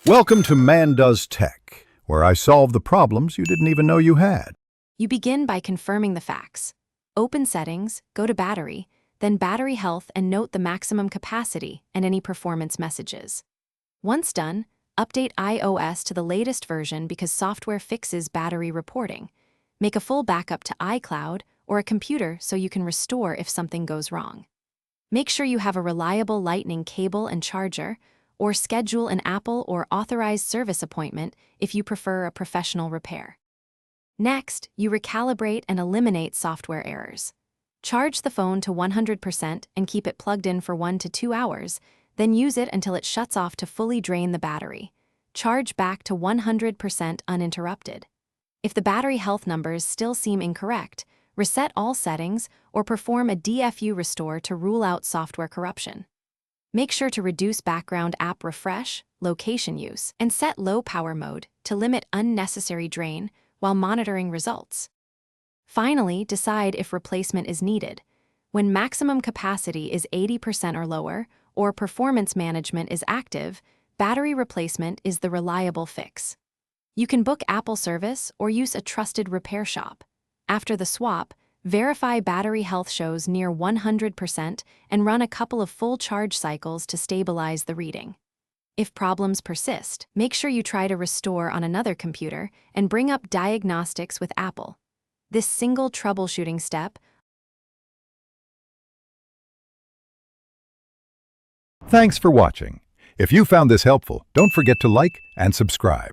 Welcome to Man Does Tech, where I solve the problems you didn't even know you had. You begin by confirming the facts. Open Settings, go to Battery, then Battery Health, and note the maximum capacity and any performance messages. Once done, update iOS to the latest version because software fixes battery reporting. Make a full backup to iCloud or a computer so you can restore if something goes wrong. Make sure you have a reliable Lightning cable and charger, or schedule an Apple or authorized service appointment if you prefer a professional repair. Next, you recalibrate and eliminate software errors. Charge the phone to 100% and keep it plugged in for 1 to 2 hours, then use it until it shuts off to fully drain the battery. Charge back to 100% uninterrupted. If the battery health numbers still seem incorrect, reset all settings or perform a DFU restore to rule out software corruption. Make sure to reduce background app refresh, location use, and set low power mode to limit unnecessary drain while monitoring results. Finally, decide if replacement is needed. When maximum capacity is 80% or lower, or performance management is active, battery replacement is the reliable fix. You can book Apple service or use a trusted repair shop. After the swap, verify battery health shows near 100% and run a couple of full charge cycles to stabilize the reading. If problems persist, make sure you try to restore on another computer and bring up diagnostics with Apple. This single troubleshooting step. Thanks for watching. If you found this helpful, don't forget to like and subscribe.